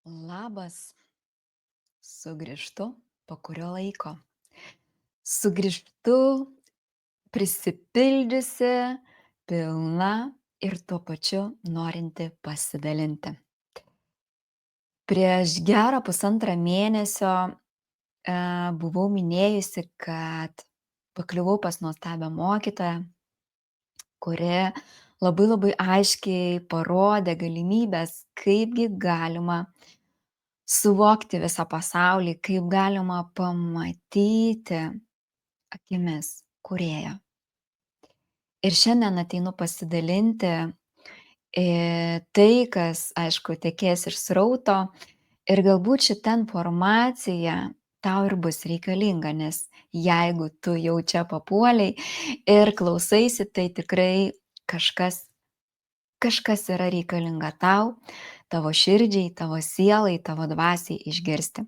Labas, sugrįžtu po kurio laiko. Sugrįžtu prisipildžiusi, pilna ir tuo pačiu norinti pasidalinti. Prieš gerą pusantrą mėnesio buvau minėjusi, kad pakliuvau pas nuostabią mokytoją, kuri labai aiškiai parodė galimybės, kaipgi galima suvokti visą pasaulį, kaip galima pamatyti akimis kūrėją. Ir šiandien ateinu pasidalinti tai, kas, aišku, tekės iš srauto ir galbūt šita informacija tau ir bus reikalinga, nes jeigu tu jau čia papuoliai ir klausaisi, tai tikrai kažkas yra reikalinga tau, tavo širdžiai, tavo sielai, tavo dvasiai išgirsti.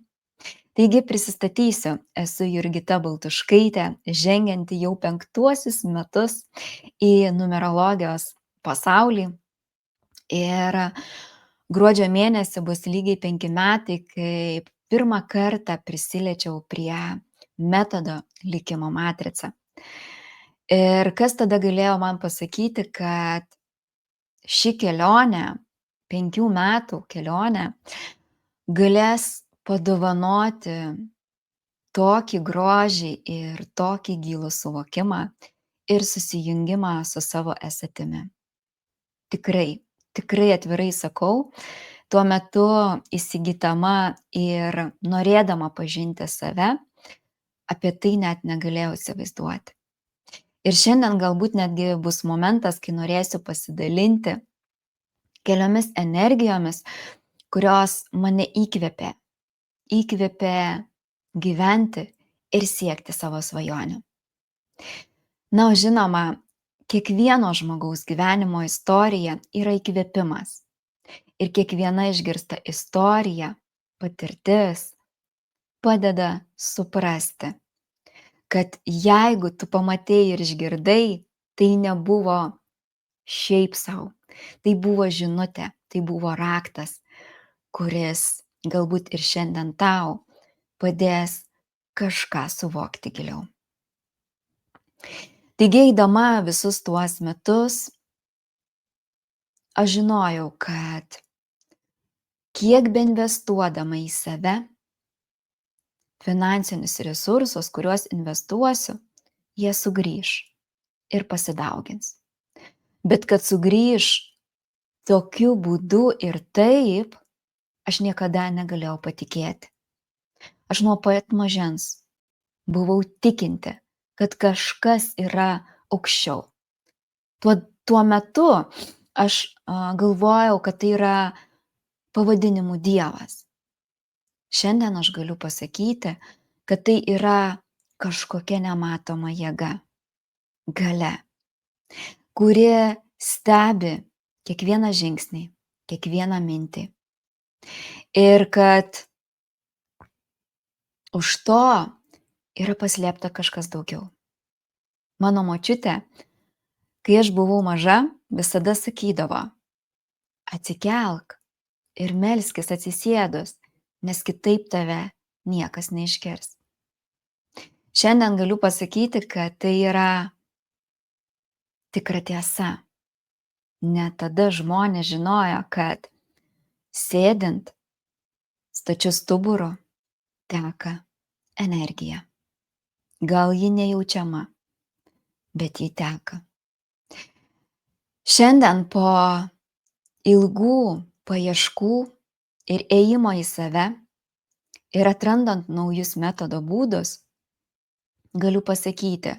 Taigi prisistatysiu, esu Jurgita Baltuškaitė, žengianti jau 5 metus į numerologijos pasaulį. Ir gruodžio mėnesį bus lygiai 5 metai, kai pirmą kartą prisiliečiau prie metodo likimo matrica. Ir kas tada galėjo man pasakyti, kad ši kelionė, 5 metų kelionė, galės padovanoti tokį grožį ir tokį gilų suvokimą ir susijungimą su savo esatimi. Tikrai atvirai sakau, tuo metu įsigydama ir norėdama pažinti save, apie tai net negalėjau įsivaizduoti. Ir šiandien galbūt netgi bus momentas, kai norėsiu pasidalinti keliomis energijomis, kurios mane įkvėpė gyventi ir siekti savo svajonių. Na, žinoma, kiekvieno žmogaus gyvenimo istorija yra įkvėpimas. Ir kiekviena išgirsta istorija, patirtis padeda suprasti, kad jeigu tu pamatei ir išgirdai, tai nebuvo šiaip sau. Tai buvo žinutė, tai buvo raktas, kuris galbūt ir šiandien tau padės kažką suvokti giliau. Taigi, eidama visus tuos metus, aš žinojau, kad kiek beinvestuodama į save, finansinius resursus, kuriuos investuosiu, jie sugrįš ir pasidaugins. Bet kad sugrįš tokiu būdu ir taip, aš niekada negalėjau patikėti. Aš nuo pat mažens buvau tikinti, kad kažkas yra aukščiau. Tuo metu aš galvojau, kad tai yra pavadinimu Dievas. Šiandien aš galiu pasakyti, kad tai yra kažkokia nematoma jėga, galia, kuri stebi kiekvieną žingsnį, kiekvieną mintį. Ir kad už to yra paslėpta kažkas daugiau. Mano močiutė, kai aš buvau maža, visada sakydavo: atsikelk ir melskis atsisėdus, nes kitaip tave niekas neišgirs. Šiandien galiu pasakyti, kad tai yra tikra tiesa. Net tada žmonės žinojo, kad sėdint stačiu stuburu teka energija. Gal ji nejaučiama, bet ji teka. Šiandien po ilgų paieškų ir ėjimo į save ir atrandant naujus metodo būdus, galiu pasakyti,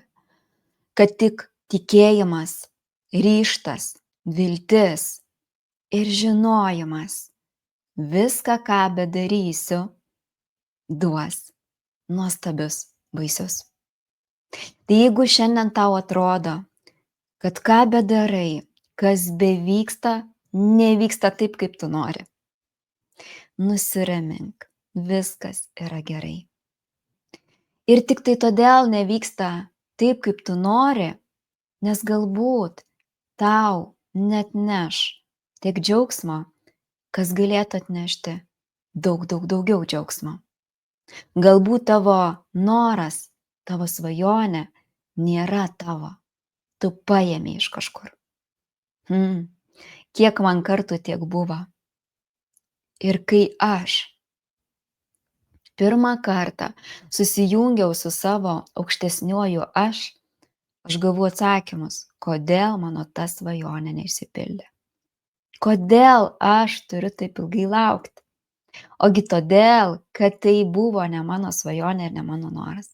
kad tik tikėjimas, ryžtas, viltis ir žinojimas viską, ką bedarysiu, duos nuostabius vaisius. Tai jeigu šiandien tau atrodo, kad ką bedarai, kas bevyksta, nevyksta taip, kaip tu nori, nusiramink, viskas yra gerai. Ir tik tai todėl nevyksta taip, kaip tu nori, nes galbūt tau net neš tiek džiaugsmo, kas galėtų atnešti daugiau džiaugsmo. Galbūt tavo noras, tavo svajonė nėra tavo. Tu paėmė iš kažkur. Kiek man kartų tiek buvo. Ir kai aš pirmą kartą susijungiau su savo aukštesniuoju aš gavau atsakymus, kodėl mano ta svajonė neišsipildė. Kodėl aš turiu taip ilgai laukti? Ogi todėl, kad tai buvo ne mano svajonė ir ne mano noras.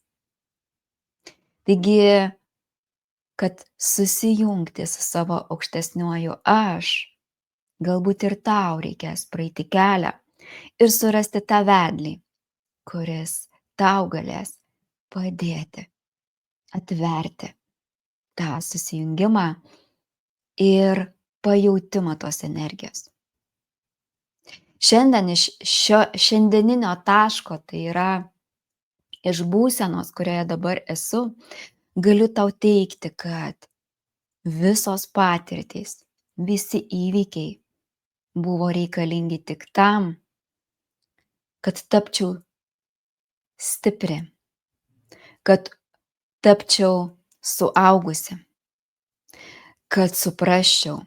Taigi, kad susijungti su savo aukštesniuoju aš, galbūt ir tau reikės praeiti kelią ir surasti tą vedlį, kuris tau galės padėti, atverti tą susijungimą ir pajautimą tos energijos. Šiandien iš šio šiandieninio taško, tai yra iš būsenos, kurioje dabar esu, galiu tau teigti, kad visos patirtys, visi įvykiai buvo reikalingi tik tam, kad tapčiau stipri, kad tapčiau suaugusi, kad suprasčiau,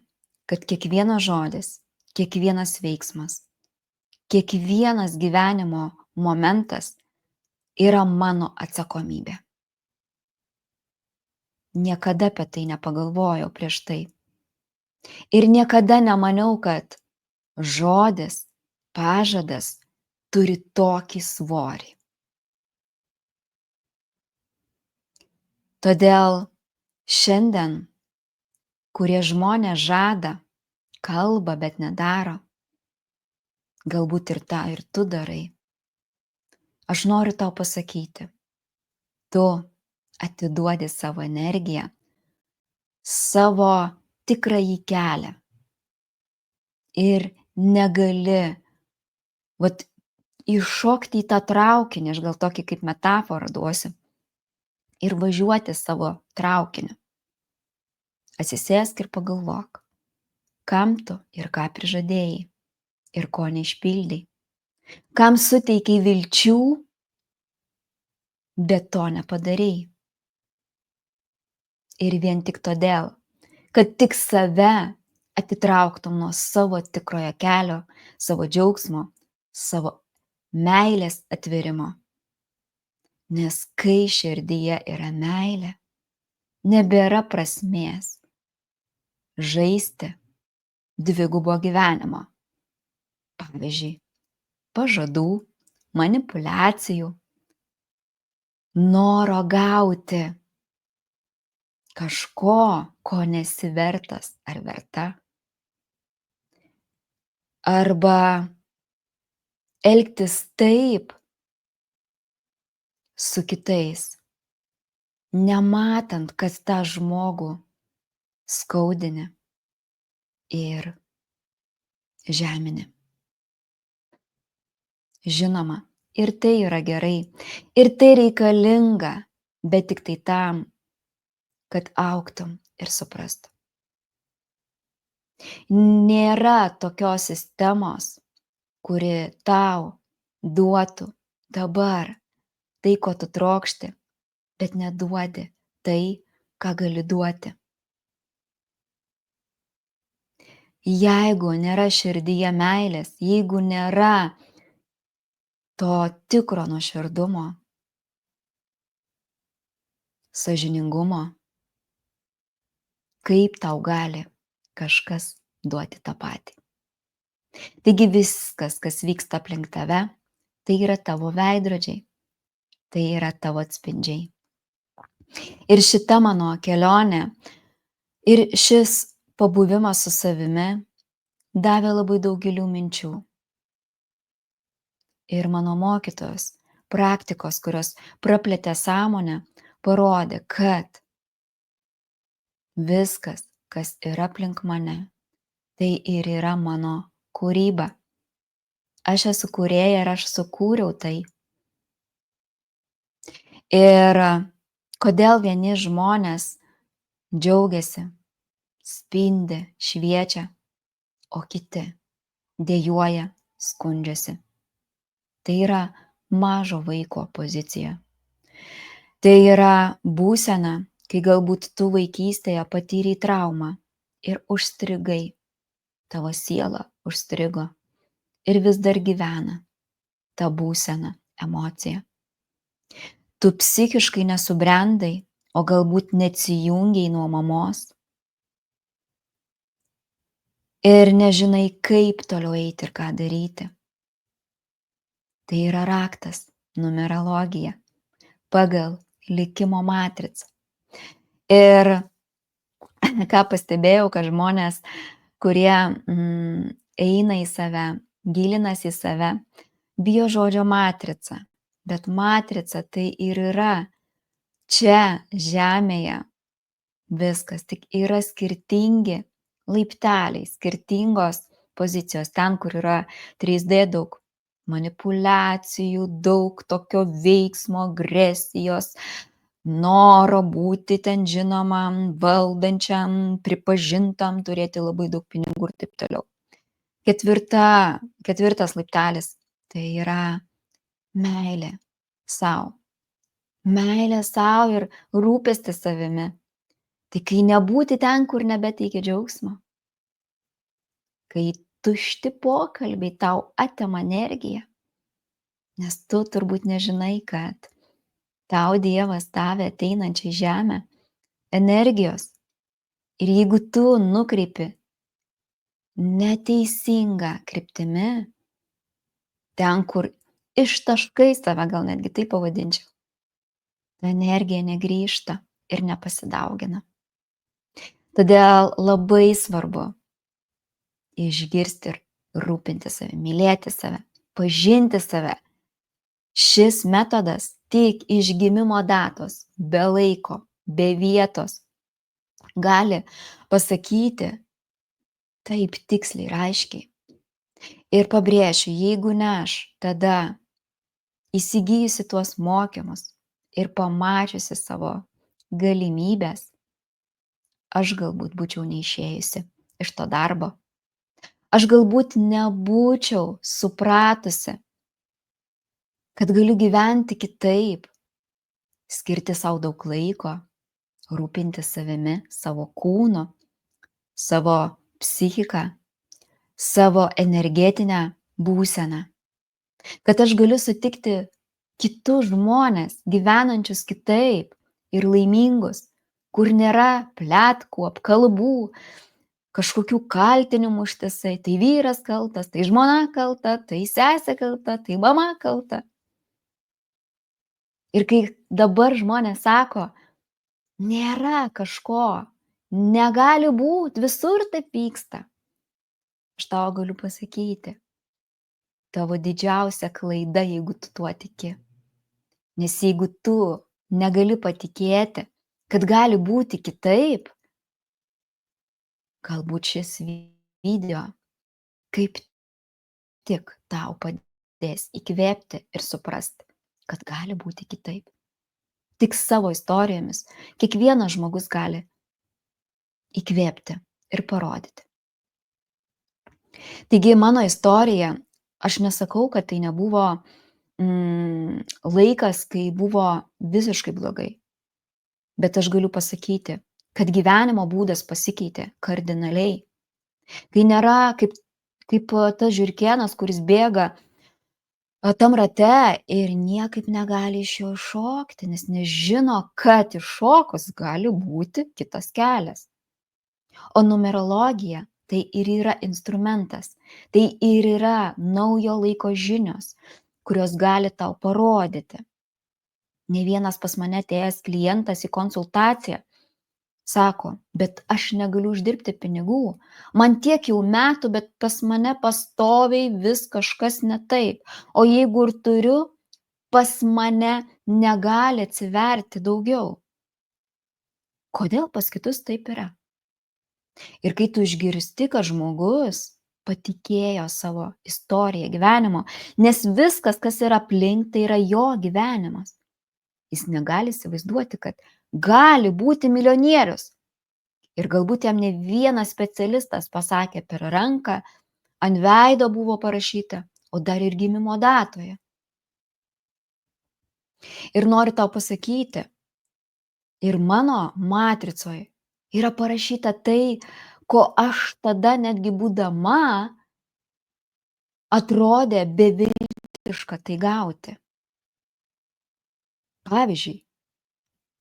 kad kiekvienas žodis, kiekvienas veiksmas, kiekvienas gyvenimo momentas yra mano atsakomybė. Niekada apie tai nepagalvojau prieš tai. Ir niekada nemaniau, kad žodis, pažadas turi tokį svorį. Todėl šiandien, kurie žmonės žada, kalba, bet nedaro, galbūt ir tą ir tu darai, aš noriu tau pasakyti, tu atiduodi savo energiją, savo tikrąjį kelią ir negali įšokti į tą traukinį, aš gal tokį kaip metaforą duosiu, ir važiuoti savo traukiniu. Atsisėsk ir pagalvok, kam tu ir ką prižadėjai ir ko neišpildei, kam suteikiai vilčių, bet to nepadarei. Ir vien tik todėl, kad tik save atitrauktum nuo savo tikrojo kelio, savo džiaugsmo, savo meilės atvirimo. Nes kai širdyje yra meilė, nebėra prasmės žaisti dvigubo gyvenimo. Pavyzdžiui, pažadų, manipuliacijų, noro gauti kažko, ko nesi vertas ar verta. Arba elgtis taip su kitais, nematant, kad tą žmogų skaudini ir žemini. Žinoma, ir tai yra gerai, ir tai reikalinga, bet tik tai tam, kad augtum ir suprastum. Nėra tokios sistemos, kuri tau duotų dabar tai, ko tu trokšti, bet neduodi tai, ką gali duoti. Jeigu nėra širdyje meilės, jeigu nėra to tikro nuoširdumo, sąžiningumo, kaip tau gali kažkas duoti tą patį. Taigi viskas, kas vyksta aplink tave, tai yra tavo veidrodžiai, tai yra tavo atspindžiai. Ir šita mano kelionė ir šis pabuvimas su savimi davė labai daug gilių minčių. Ir mano mokytojos praktikos, kurios praplėtė sąmonę, parodė, kad viskas, kas yra aplink mane, tai ir yra mano kūryba. Aš esu kūrėja ir aš sukūriau tai. Ir kodėl vieni žmonės džiaugiasi, spindi, šviečia, o kiti dejuoja, skundžiasi, Tai yra mažo vaiko pozicija. Tai yra būsena, kai galbūt tu vaikystėje patyrei traumą ir užstrigai. Tavo siela užstrigo ir vis dar gyvena ta būsena, emocija. Tu psichiškai nesubrendai, o galbūt neatsijungiai nuo mamos ir nežinai, kaip toliau eiti ir ką daryti. Tai yra raktas, numerologija, pagal likimo matricą. Ir ką pastebėjau, kad žmonės, kurie eina į save, gilinasi į save, bijo žodžio matrica. Bet matrica tai ir yra čia žemėje viskas, tik yra skirtingi laipteliai, skirtingos pozicijos, ten, kur yra 3D daug manipuliacijų, daug tokio veiksmo, agresijos, noro būti ten žinomam, valdančiam, pripažintam, turėti labai daug pinigų ir taip toliau. Ketvirtas laiptelis tai yra meilė sau. Meilė sau ir rūpestis savimi. Tai kai nebūti ten, kur nebeteikia džiaugsmo. Kai tušti pokalbiai tau atima energiją. Nes tu turbūt nežinai, kad tau Dievas davė ateinančiai žemę energijos. Ir jeigu tu nukreipi neteisinga kryptimi, ten, kur ištaškai save, gal netgi taip pavadinčiau, ta energija negrįžta ir nepasidaugina. Todėl labai svarbu išgirsti ir rūpinti save, mylėti save, pažinti save. Šis metodas tik iš gimimo datos, be laiko, be vietos, gali pasakyti taip tiksliai ir aiškiai. Ir pabrėšiu, jeigu ne aš, tada įsigijusi tuos mokymus ir pamačiusi savo galimybės, aš galbūt būčiau neišėjusi iš to darbo. Aš galbūt nebūčiau supratusi, kad galiu gyventi kitaip, skirti savo daug laiko, rūpinti savimi, savo kūnu, savo psichiką, savo energetinę būseną. Kad aš galiu sutikti kitus žmonės, gyvenančius kitaip ir laimingus, kur nėra pletkų, apkalbų, kažkokių kaltinimų ištisai. Tai vyras kaltas, tai žmona kalta, tai sesė kalta, tai mama kalta. Ir kai dabar žmonės sako, nėra kažko, negali būti, visur taip vyksta. Aš tau galiu pasakyti, tavo didžiausia klaida, jeigu tu tuo tiki. Nes jeigu tu negali patikėti, kad gali būti kitaip, galbūt šis video kaip tik tau padės įkvėpti ir suprasti, kad gali būti kitaip. Tik savo istorijomis kiekvienas žmogus gali įkvėpti ir parodyti. Taigi mano istorija, aš nesakau, kad tai nebuvo laikas, kai buvo visiškai blogai. Bet aš galiu pasakyti, kad gyvenimo būdas pasikeitė kardinaliai. Kai nėra kaip tas žiurkėnas, kuris bėga tam rate ir niekaip negali iš jo šokti, nes nežino, kad iššokus gali būti kitas kelias. O numerologija tai ir yra instrumentas, tai ir yra naujo laiko žinios, kurios gali tau parodyti. Ne vienas pas mane atėjęs klientas į konsultaciją sako, bet aš negaliu uždirbti pinigų, man tiek jau metų, bet pas mane pastoviai vis kažkas ne taip, o jeigu ir turiu, pas mane negali atsiverti daugiau. Kodėl pas kitus taip yra? Ir kai tu išgirsti, kad žmogus patikėjo savo istoriją gyvenimo, nes viskas, kas yra aplink, tai yra jo gyvenimas. Jis negali įsivaizduoti, kad gali būti milijonierius. Ir galbūt jam ne vienas specialistas pasakė per ranką, ant veido buvo parašyta, o dar ir gimimo datoje. Ir noriu tau pasakyti, ir mano matricoje yra parašyta tai, ko aš tada netgi būdama atrodė beviltiška tai gauti. Pavyzdžiui,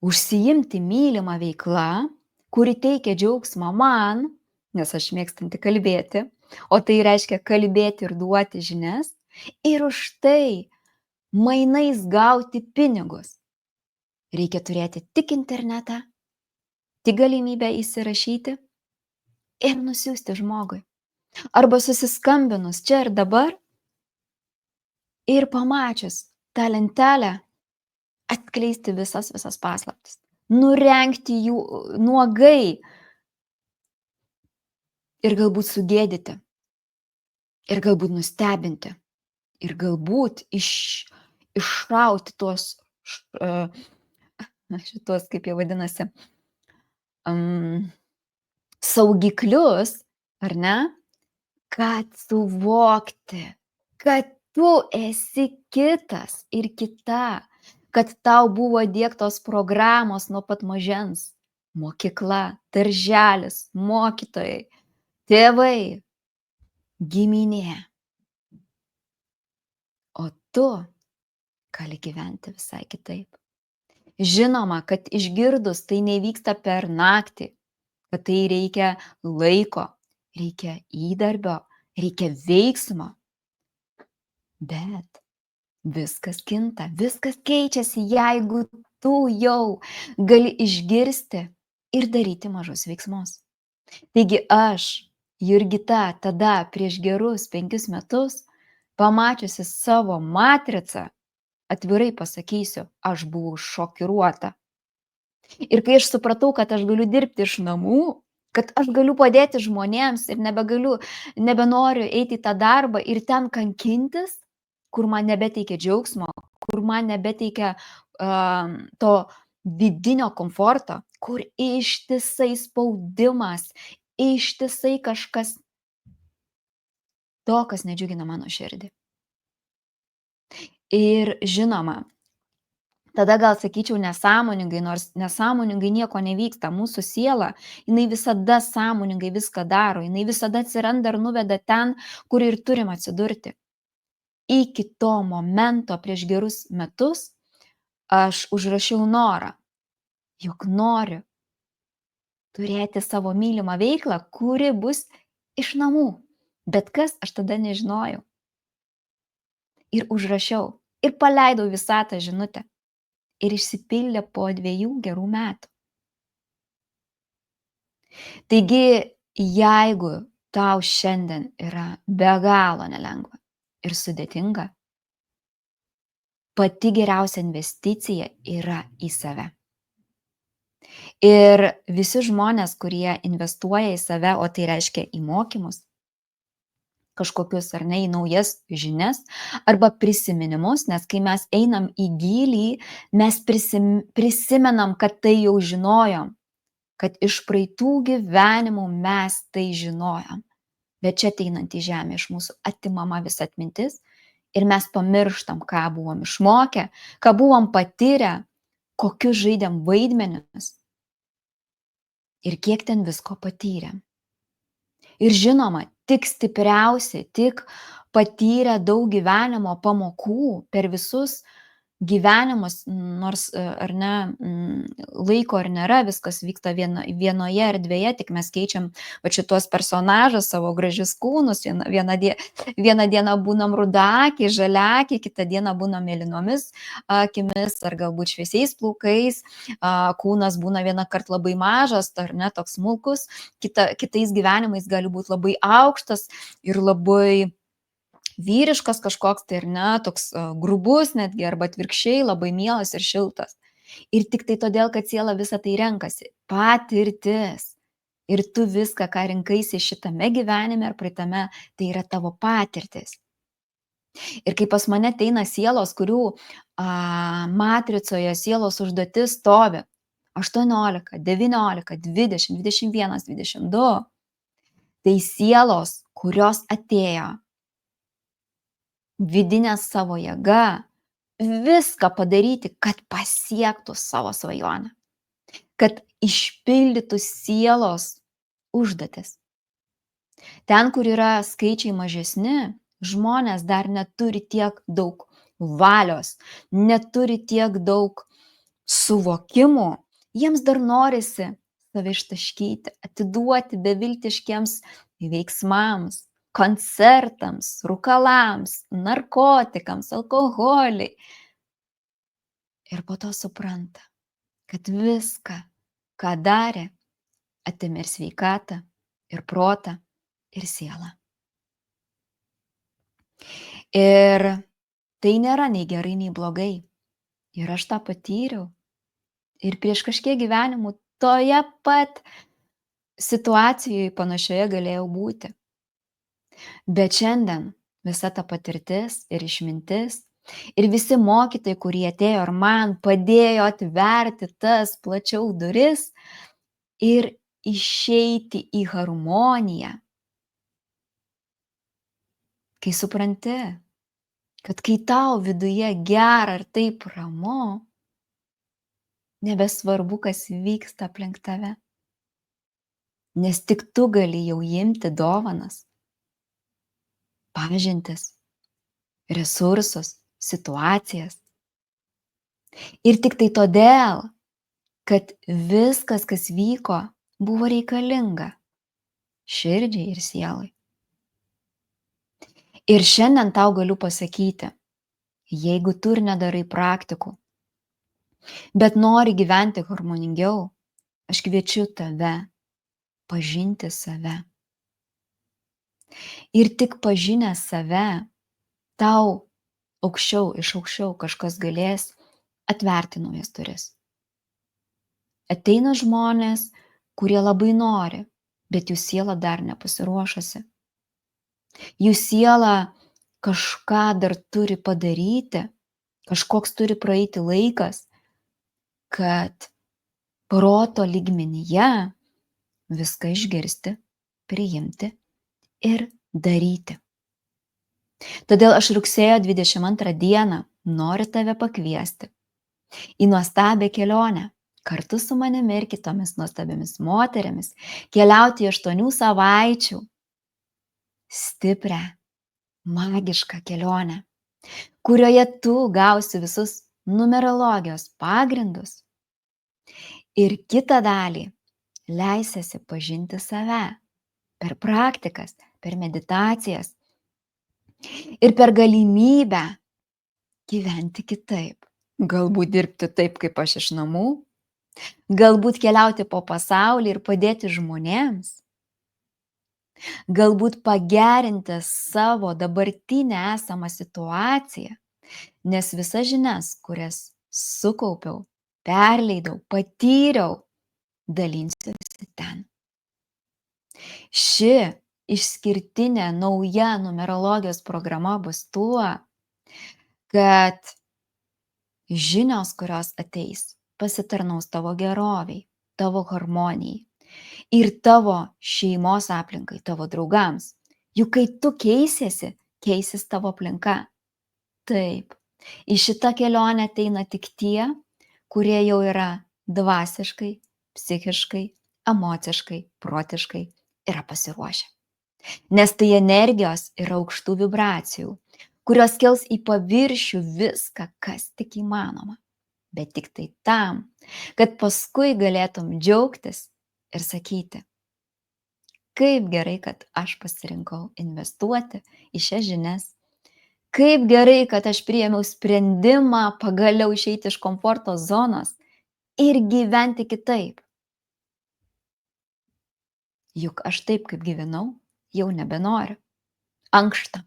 užsiimti mylimą veiklą, kuri teikia džiaugsmą man, nes aš mėgstanti kalbėti, o tai reiškia kalbėti ir duoti žinias, ir už tai mainais gauti pinigus. Reikia turėti tik internetą, tik galimybę įsirašyti ir nusiųsti žmogui. Arba susiskambinus čia ir dabar ir pamačius tą lentelę, atskleisti visas paslaptis, nurengti jų nuogai ir galbūt sugėdyti, ir galbūt nustebinti, ir galbūt išrauti tuos šitos, kaip jie vadinasi, saugiklius, ar ne, kad suvokti, kad tu esi kitas ir kita, kad tau buvo diegtos programos nuo pat mažens, mokykla, darželis, mokytojai, tėvai, giminė. O tu gali gyventi visai kitaip. Žinoma, kad išgirdus tai nevyksta per naktį, kad tai reikia laiko, reikia įdarbio, reikia veiksmo. Bet viskas kinta, viskas keičiasi, jeigu tu jau gali išgirsti ir daryti mažus veiksmus. Taigi aš, Jurgita, tada prieš gerus 5 metus, pamačiusi savo matricą, atvirai pasakysiu, aš buvau šokiruota. Ir kai aš supratau, kad aš galiu dirbti iš namų, kad aš galiu padėti žmonėms ir nebenoriu eiti į tą darbą ir ten kankintis, kur man nebeteikia džiaugsmo, kur man nebeteikia to vidinio komforto, kur ištisai spaudimas, ištisai kažkas to, kas nedžiugina mano širdį. Ir žinoma, tada gal sakyčiau nesąmoningai, nors nesąmoningai nieko nevyksta. Mūsų siela, jinai visada sąmoningai viską daro, jinai visada atsiranda ir nuveda ten, kur ir turim atsidurti. Iki to momento prieš gerus metus aš užrašiau norą, jog noriu turėti savo mylimą veiklą, kuri bus iš namų. Bet kas, aš tada nežinojau. Ir užrašiau, ir paleidau visatą žinutę. Ir išsipildė po 2 gerų metų. Taigi, jeigu tau šiandien yra be galo nelengva ir sudėtinga, pati geriausia investicija yra į save. Ir visi žmonės, kurie investuoja į save, o tai reiškia į mokymus, kažkokius ar ne, į naujas žinias arba prisiminimus, nes kai mes einam į gilį, mes prisimenam, kad tai jau žinojom, kad iš praeitų gyvenimų mes tai žinojom. Bet čia ateinant į žemę iš mūsų atimama visa atmintis ir mes pamirštam, ką buvom išmokę, ką buvom patyrę, kokius žaidėm vaidmenis ir kiek ten visko patyrėm. Ir žinoma, tik stipriausi, tik patyrę daug gyvenimo pamokų per visus gyvenimus, nors ar ne, laiko ar nėra, viskas vyksta vienoje erdvėje, tik mes keičiam šitos personažus, savo gražius kūnus, vieną dieną būnam rudakiai, žaliakiai, kitą dieną būnam mėlynomis akimis ar galbūt šviesiais plaukais, kūnas būna vieną kartą labai mažas, ar ne, toks smulkus, kitais gyvenimais gali būti labai aukštas ir labai vyriškas kažkoks, tai ar ne, toks grubus netgi, arba atvirkščiai, labai mielas ir šiltas. Ir tik tai todėl, kad siela visą tai renkasi. Patirtis. Ir tu viską, ką rinkaisi šitame gyvenime ar praeitame, tai yra tavo patirtis. Ir kai pas mane ateina sielos, kurių matricoje sielos užduotis stovi 18, 19, 20, 21, 22, tai sielos, kurios atėjo vidinę savo jėgą, viską padaryti, kad pasiektų savo svajonę, kad išpildytų sielos užduotis. Ten, kur yra skaičiai mažesni, žmonės dar neturi tiek daug valios, neturi tiek daug suvokimų, jiems dar norisi save ištaškyti, atiduoti beviltiškiems veiksmams, koncertams, rūkalams, narkotikams, alkoholiui. Ir po to supranta, kad viską, ką darė, atėmė ir sveikatą, ir protą, ir sielą. Ir tai nėra nei gerai, nei blogai. Ir aš tą patyriau. Ir prieš kažkiek gyvenimų toje pat situacijoje panašioje galėjau būti. Bet šiandien visa ta patirtis ir išmintis ir visi mokytojai, kurie atėjo ir man padėjo atverti tas plačiau duris ir išeiti į harmoniją. Kai supranti, kad kai tau viduje gera ir taip ramu, nebesvarbu, kas vyksta aplink tave. Nes tik tu gali jau imti dovanas, pažintis, resursus, situacijas. Ir tik tai todėl, kad viskas, kas vyko, buvo reikalinga širdžiai ir sielai. Ir šiandien tau galiu pasakyti, jeigu tu ir nedarai praktikų, bet nori gyventi harmoningiau, aš kviečiu tave pažinti save. Ir tik pažinę save, tau iš aukščiau kažkas galės atverti naujas duris. Ateina žmonės, kurie labai nori, bet jų siela dar nepasiruošusi. Jų siela kažką dar turi padaryti, kažkoks turi praeiti laikas, kad proto lygmenyje viską išgirsti, priimti ir daryti. Todėl aš rugsėjo 22 dieną noriu tave pakviesti į nuostabią kelionę kartu su manimi ir kitomis nuostabiamis moterimis, keliauti į 8 savaičių stiprią, magišką kelionę, kurioje tu gausi visus numerologijos pagrindus ir kitą dalį leisiesi pažinti save per praktikas, per meditacijas ir per galimybę gyventi kitaip. Galbūt dirbti taip, kaip aš iš namų, galbūt keliauti po pasaulį ir padėti žmonėms, galbūt pagerinti savo dabartinę esamą situaciją, nes visas žinias, kurias sukaupiau, perleidau, patyriau, dalinsiuosi ten. Ši išskirtinė nauja numerologijos programa bus tuo, kad žinios, kurios ateis, pasitarnaus tavo geroviai, tavo harmonijai ir tavo šeimos aplinkai, tavo draugams. Juk kai tu keisiesi, keisis tavo aplinka. Taip, į šitą kelionę ateina tik tie, kurie jau yra dvasiškai, psichiškai, emociškai, protiškai yra pasiruošę. Nes tai energijos ir aukštų vibracijų, kurios kels į paviršių viską, kas tik įmanoma. Bet tik tai tam, kad paskui galėtum džiaugtis ir sakyti, kaip gerai, kad aš pasirinkau investuoti į šias žinias. Kaip gerai, kad aš priėmiau sprendimą pagaliau išeiti iš komforto zonos ir gyventi kitaip. Juk aš taip, kaip gyvenau, jau nebenoriu. Ankšta,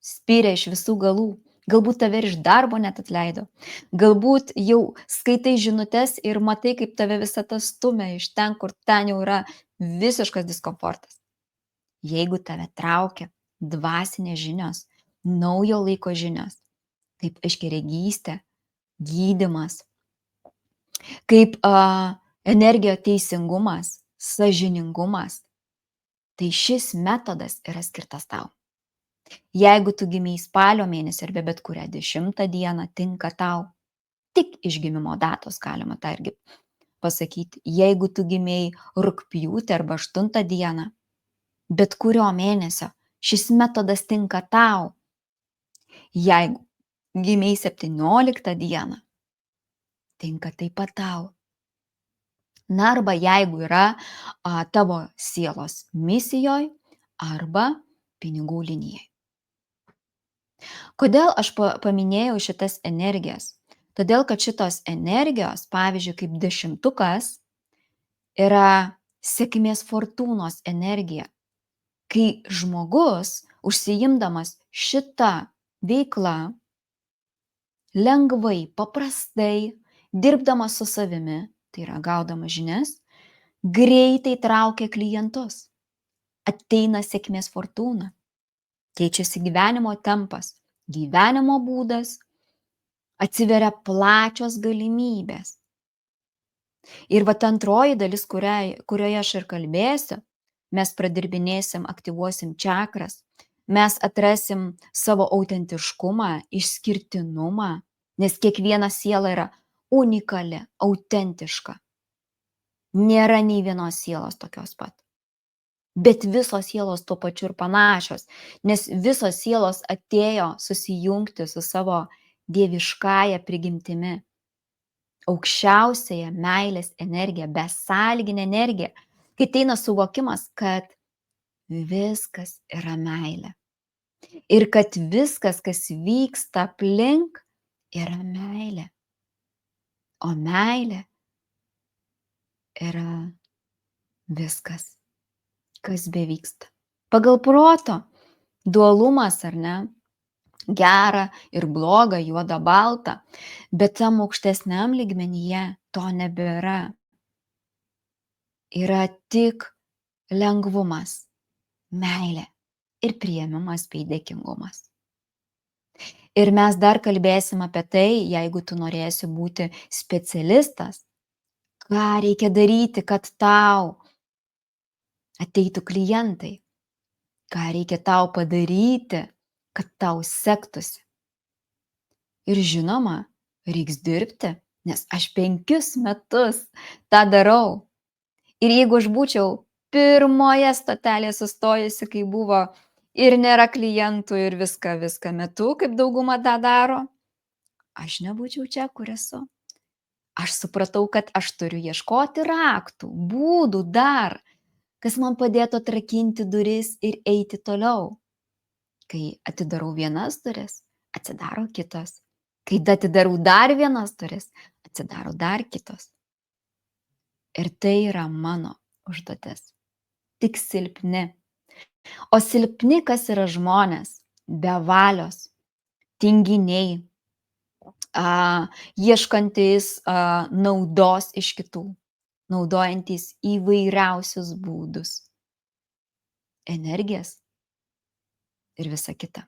spyrė iš visų galų, galbūt tave iš darbo net atleido, galbūt jau skaitai žinutes ir matai, kaip tave visą tą stumia iš ten, kur ten jau yra visiškas diskomfortas. Jeigu tave traukia dvasinės žinios, naujo laiko žinios, kaip aiškiaregystė, gydymas, kaip energijos teisingumas, sąžiningumas, tai šis metodas yra skirtas tau. Jeigu tu gimei spalio mėnesį arba bet kurią 10 dieną tinka tau, tik iš gimimo datos galima tą irgi pasakyti. Jeigu tu gimei rugpjūtį arba 8 dieną, bet kurio mėnesio šis metodas tinka tau. Jeigu gimei 17 dieną, tinka taip pat tau. Na arba jeigu yra tavo sielos misijoj arba pinigų linijai. Kodėl aš paminėjau šitas energijas? Todėl, kad šitos energijos, pavyzdžiui, kaip 10, yra sėkmės fortūnos energija. Kai žmogus, užsiimdamas šitą veiklą, lengvai, paprastai, dirbdamas su savimi, tai yra gaudamas žinias, greitai traukia klientus. Ateina sėkmės fortūna. Keičiasi gyvenimo tempas, gyvenimo būdas, atsiveria plačios galimybės. Ir vat antroji dalis, kurioje aš ir kalbėsiu, mes pradirbinėsim, aktyvuosim čakras, mes atrasim savo autentiškumą, išskirtinumą, nes kiekviena siela yra unikali, autentiška. Nėra nei vienos sielos tokios pat. Bet visos sielos tuo pačiu ir panašios, nes visos sielos atėjo susijungti su savo dieviškąja prigimtimi, aukščiausiąją meilės energiją, besąlyginę energiją, kai ateina suvokimas, kad viskas yra meilė. Ir kad viskas, kas vyksta aplink, yra meilė. O meilė yra viskas, kas bevyksta. Pagal proto dualumas, ar ne? Gera ir bloga, juoda, balta, bet tam aukštesniam lygmenyje to nebėra. Yra tik lengvumas, meilė ir priėmimas bei dėkingumas. Ir mes dar kalbėsim apie tai, jeigu tu norėsi būti specialistas, ką reikia daryti, kad tau ateitų klientai, ką reikia tau padaryti, kad tau sektųsi. Ir žinoma, reiks dirbti, nes aš 5 metus tą darau. Ir jeigu aš būčiau pirmoje stotelėje sustojusi, kai buvo ir nėra klientų ir viską metu, kaip dauguma tą daro, aš nebūčiau čia, kur esu. Aš supratau, kad aš turiu ieškoti raktų, būdų dar, kas man padėtų atrakinti duris ir eiti toliau. Kai atidarau vienas duris, atsidaro kitos. Kai atidarau dar vienas duris, atsidaro dar kitos. Ir tai yra mano užduotis. Tik silpni. O silpni, kas yra žmonės? Be valios, tinginiai, ieškantis naudos iš kitų, naudojantis įvairiausius būdus, energijas ir visa kita.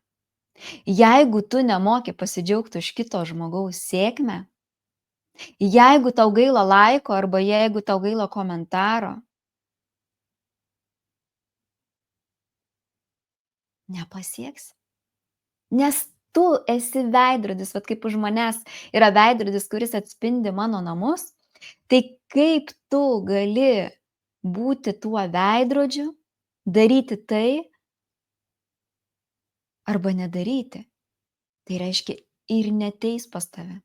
Jeigu tu nemoki pasidžiaugti už kito žmogaus sėkmę, jeigu tau gaila laiko arba jeigu tau gaila komentaro, nepasieksi. Nes tu esi veidrodis, vat kaip už manęs yra veidrodis, kuris atspindi mano namus, tai kaip tu gali būti tuo veidrodžiu, daryti tai arba nedaryti. Tai reiškia ir neteis pas tave.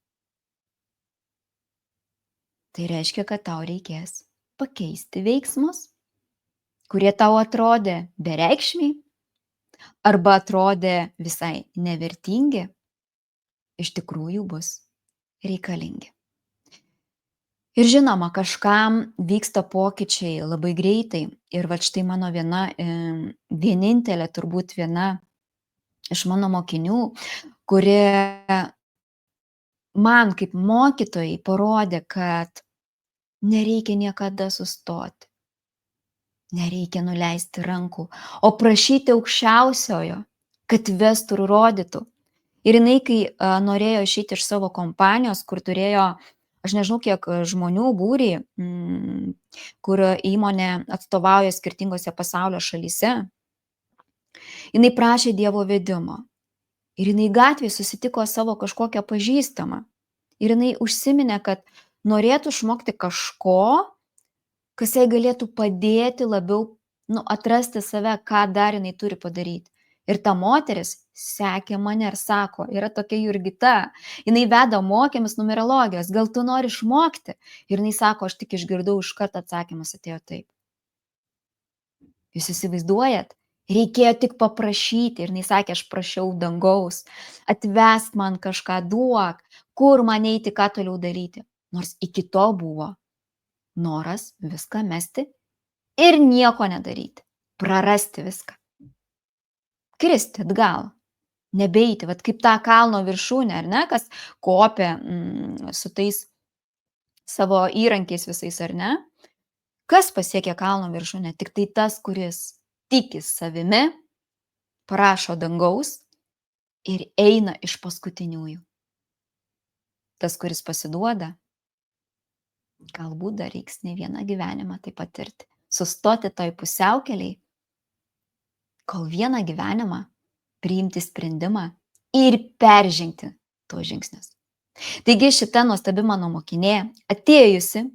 Tai reiškia, kad tau reikės pakeisti veiksmus, kurie tau atrodė bereikšmiai arba atrodė visai nevertingi, iš tikrųjų bus reikalingi. Ir žinoma, kažkam vyksta pokyčiai labai greitai. Ir va štai mano vienintelė, turbūt viena iš mano mokinių, kuri man kaip mokytojai parodė, kad nereikia niekada sustoti. Nereikia nuleisti rankų, o prašyti aukščiausiojo, kad vestų ir rodytų. Ir jinai, kai norėjo išeiti iš savo kompanijos, kur turėjo, aš nežinau kiek žmonių būrį, kur įmonė atstovauja skirtingose pasaulio šalyse, Jinai prašė Dievo vedimo. Ir jinai gatvėje susitiko savo kažkokią pažįstamą. Ir jinai užsiminė, kad norėtų išmokti kažko, kas jai galėtų padėti labiau atrasti save, ką dar jinai turi padaryti. Ir ta moteris sekė mane ir sako, yra tokia Jurgita, jinai veda mokymus numerologijos, gal tu nori išmokti? Ir jinai sako, aš tik išgirdau, iš karto atsakymas atėjo taip. Jūs įsivaizduojat? Reikėjo tik paprašyti ir jinai sakė, aš prašiau dangaus, atvesk man kažką, duok, kur man eiti, ką toliau daryti. Nors iki to buvo noras viską mesti ir nieko nedaryti, prarasti viską. Kristi atgal, nebeiti, vat kaip tą kalno viršūnę, ar ne, kas kopė su tais savo įrankiais visais, ar ne? Kas pasiekia kalno viršūnę? Tik tai tas, kuris tiki savimi, prašo dangaus ir eina iš paskutiniųjų. Tas, kuris pasiduoda, galbūt dar reiks ne vieną gyvenimą tai patirti. Sustoti toj pusiaukeliai, kol vieną gyvenimą priimti sprendimą ir peržengti tuos žingsnius. Taigi šita nuostabi mano mokinė atėjusi,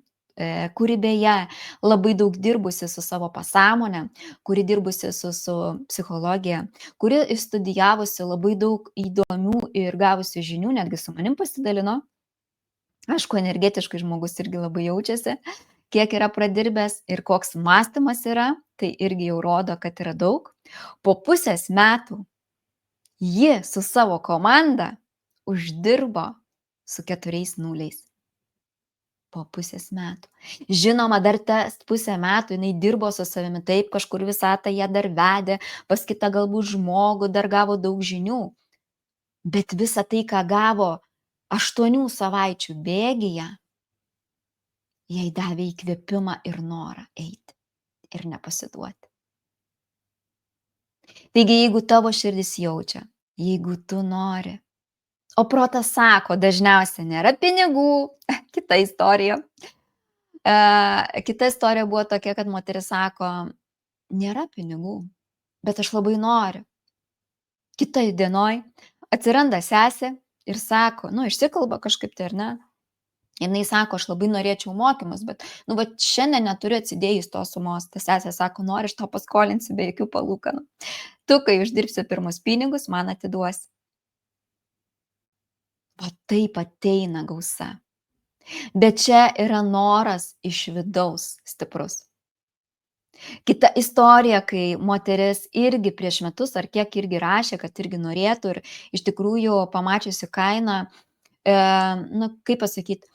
kuri beje labai daug dirbusi su savo pasąmonė, kuri dirbusi su psichologija, kuri studijavusi labai daug įdomių ir gavusi žinių, netgi su manim pasidalino. Aišku, energetiškai žmogus irgi labai jaučiasi, kiek yra pradirbęs ir koks mąstymas yra, tai irgi jau rodo, kad yra daug. Po pusės metų ji su savo komanda uždirbo su 4 nuliais. Po pusės metų. Žinoma, dar tas pusę metų jinai dirbo su savimi, taip, kažkur visatą ją dar vedė, pas kitą galbūt žmogų, dar gavo daug žinių. Bet visą tai, ką gavo 8 savaičių bėgyje, jai davė įkvėpimą ir norą eiti ir nepasiduoti. Taigi, jeigu tavo širdis jaučia, jeigu tu nori, o protas sako, dažniausiai nėra pinigų, kita istorija. Kita istorija buvo tokia, kad moteris sako, nėra pinigų, bet aš labai noriu. Kitoj dienoj atsiranda sesė ir sako, išsikalba kažkaip tai, ar ne? Jinai sako, aš labai norėčiau mokymus, bet, šiandien neturiu atsidėjus tos sumos. Ta sesė sako, nori, aš to paskolinsiu be jokių palūkanų. Tu, kai uždirbsi pirmus pinigus, man atiduosi. O taip ateina gausa. Bet čia yra noras iš vidaus stiprus. Kita istorija, kai moteris irgi prieš metus ar kiek irgi rašė, kad irgi norėtų ir iš tikrųjų pamačiusi kainą, kaip pasakyti,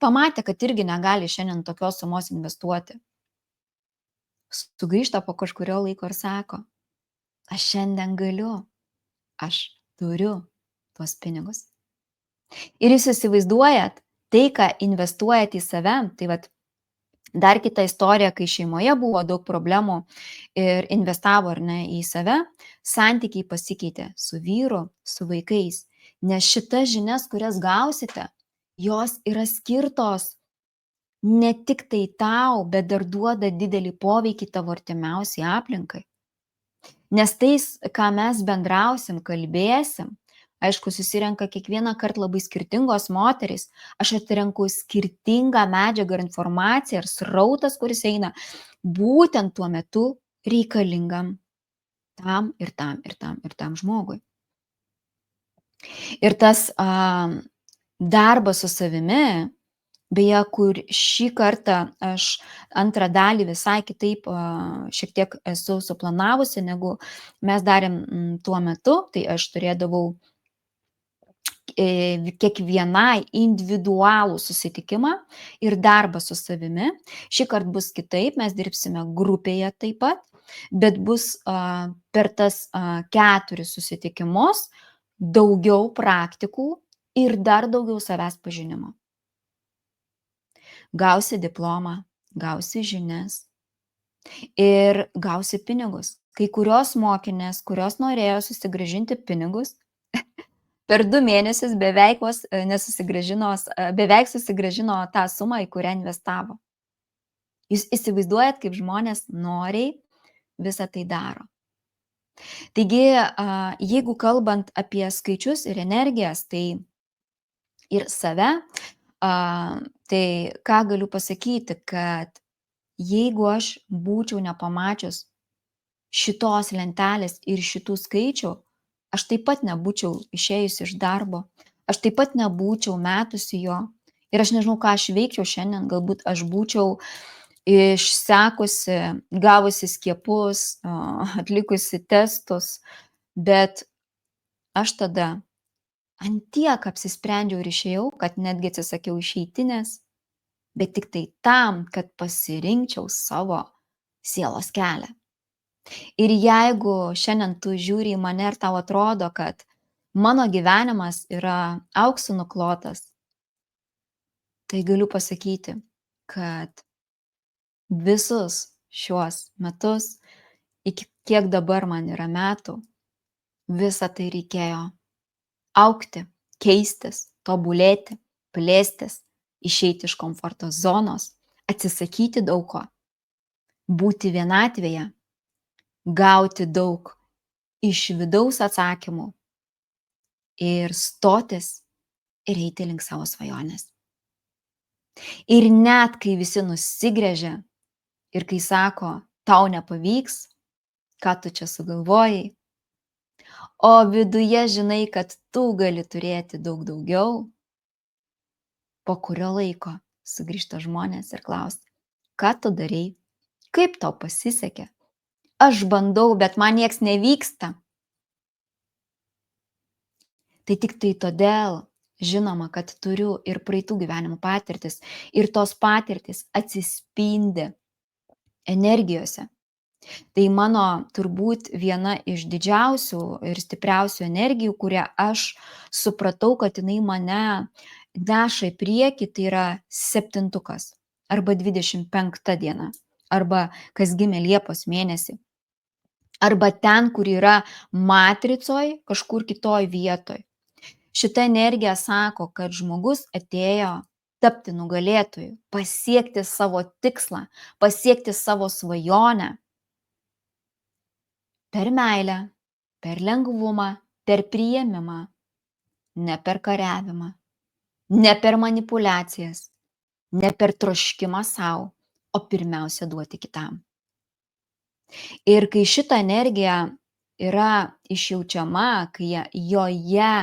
pamatė, kad irgi negali šiandien tokios sumos investuoti. Sugrįžta po kažkurio laiko ir sako, aš šiandien galiu, aš turiu tuos pinigus. Ir jūs įsivaizduojat, tai, ką investuojat į save, tai dar kita istorija, kai šeimoje buvo daug problemų ir investavo ar ne į save, santykiai pasikeitė su vyru, su vaikais, nes šitas žinias, kurias gausite, jos yra skirtos ne tik tai tau, bet dar duoda didelį poveikį tavo artimiausiai aplinkai. Nes tais, ką mes bendrausim, kalbėsim, aišku, susirenka kiekvieną kartą labai skirtingos moterys, aš atrenku skirtingą medžiagą ir informaciją ir srautas, kuris eina būtent tuo metu reikalingam tam ir tam ir tam ir tam žmogui. Ir tas darbas su savimi, beje, kur šį kartą aš antrą dalį visai kitaip šiek tiek esu suplanavusi, negu mes darėm tuo metu, tai aš turėdavau kiekvienai individualų susitikimą ir darbą su savimi. Šį kartą bus kitaip, mes dirbsime grupėje taip pat, bet bus per tas 4 susitikimus daugiau praktikų ir dar daugiau savęs pažinimo. Gausi diplomą, gausi žinias ir gausi pinigus. Kai kurios mokinės, kurios norėjo susigrąžinti pinigus, per 2 mėnesius beveik susigrąžino tą sumą, į kurią investavo. Jūs įsivaizduojat, kaip žmonės noriai visą tai daro. Taigi, jeigu kalbant apie skaičius ir energijas, tai ir save, tai ką galiu pasakyti, kad jeigu aš būčiau nepamačius šitos lentelės ir šitų skaičių, aš taip pat nebūčiau išėjusi iš darbo, aš taip pat nebūčiau metusi jo. Ir aš nežinau, ką aš veikčiau šiandien, galbūt aš būčiau išsekusi, gavusi skiepus, atlikusi testus, bet aš tada ant tiek apsisprendžiau ir išėjau, kad netgi atsisakiau išeitinės, bet tik tai tam, kad pasirinkčiau savo sielos kelią. Ir jeigu šiandien tu žiūri į mane ir tau atrodo, kad mano gyvenimas yra auksu nuklotas, tai galiu pasakyti, kad visus šiuos metus, iki kiek dabar man yra metų, visą tai reikėjo augti, keistis, tobulėti, plėstis, išeiti iš komforto zonos, atsisakyti daug ko, būti vienatvėje, gauti daug iš vidaus atsakymų ir stotis ir eiti link savo svajonės. Ir net kai visi nusigręžia ir kai sako, tau nepavyks, ką tu čia sugalvojai, o viduje žinai, kad tu gali turėti daug daugiau, po kurio laiko sugrįžta žmonės ir klausia, ką tu darei, kaip tau pasisekė, aš bandau, bet man nieks nevyksta. Tai tik tai todėl, žinoma, kad turiu ir praeitų gyvenimų patirtis, ir tos patirtis atsispindi energijose. Tai mano turbūt viena iš didžiausių ir stipriausių energijų, kurią aš supratau, kad jinai mane neša į priekį, tai yra 7 arba 25 diena, arba kas gimė Liepos mėnesį, arba ten, kur yra matricoj, kažkur kitoj vietoj. Šita energija sako, kad žmogus atėjo tapti nugalėtoju, pasiekti savo tikslą, pasiekti savo svajonę per meilę, per lengvumą, per priėmimą, ne per kariavimą, ne per manipulacijas, ne per troškimą savo, o pirmiausia duoti kitam. Ir kai šita energija yra išjaučiama, kai joje